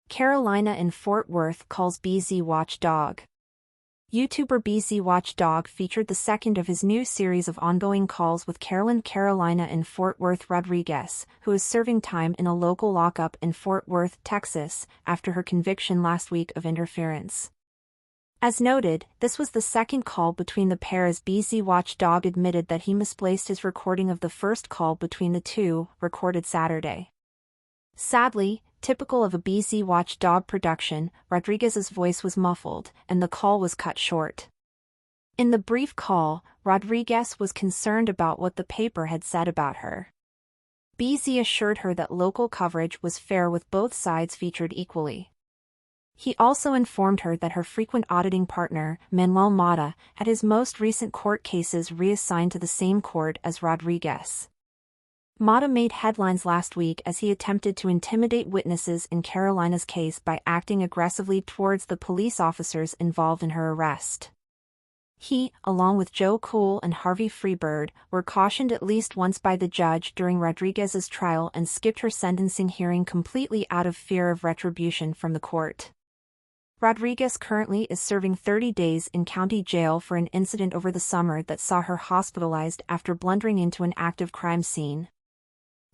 Carolina in Fort Worth calls BZWatchDog. YouTuber BZWatchDog featured the second of his new series of ongoing calls with Carolina in Fort Worth Rodriguez, who is serving time in a local lockup in Fort Worth, Texas, after her conviction last week of interference. As noted, this was the second call between the pair as BZWatchDog admitted that he misplaced his recording of the first call between the two, recorded Saturday. Sadly, typical of a BZWatchDog production, Rodriguez's voice was muffled, and the call was cut short. In the brief call, Rodriguez was concerned about what the paper had said about her. BZ assured her that local coverage was fair with both sides featured equally. He also informed her that her frequent auditing partner, Manuel Mata, had his most recent court cases reassigned to the same court as Rodriguez. Mata made headlines last week as he attempted to intimidate witnesses in Carolina's case by acting aggressively towards the police officers involved in her arrest. He, along with Joe Cool and Harvey Freebird, were cautioned at least once by the judge during Rodriguez's trial and skipped her sentencing hearing completely out of fear of retribution from the court. Rodriguez currently is serving 30 days in county jail for an incident over the summer that saw her hospitalized after blundering into an active crime scene.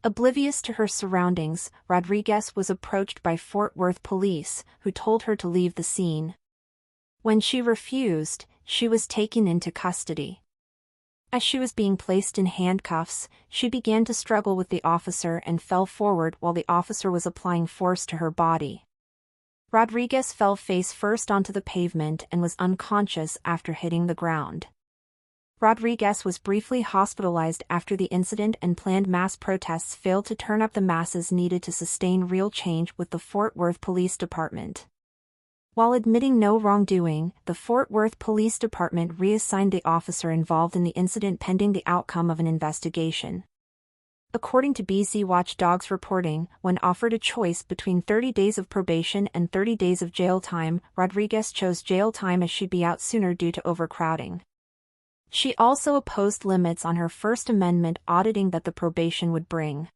Oblivious to her surroundings, Rodriguez was approached by Fort Worth police, who told her to leave the scene. When she refused, she was taken into custody. As she was being placed in handcuffs, she began to struggle with the officer and fell forward while the officer was applying force to her body. Rodriguez fell face first onto the pavement and was unconscious after hitting the ground. Rodriguez was briefly hospitalized after the incident, and planned mass protests failed to turn up the masses needed to sustain real change with the Fort Worth Police Department. While admitting no wrongdoing, the Fort Worth Police Department reassigned the officer involved in the incident pending the outcome of an investigation. According to BZWatchDog's reporting, when offered a choice between 30 days of probation and 30 days of jail time, Rodriguez chose jail time as she'd be out sooner due to overcrowding. She also opposed limits on her First Amendment auditing that the probation would bring.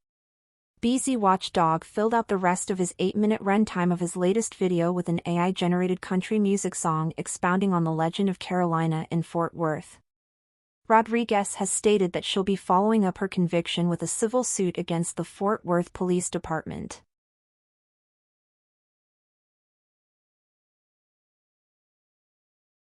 BZWatchDog filled out the rest of his 8-minute runtime of his latest video with an AI-generated country music song expounding on the legend of Carolina in Fort Worth. Rodriguez has stated that she'll be following up her conviction with a civil suit against the Fort Worth Police Department.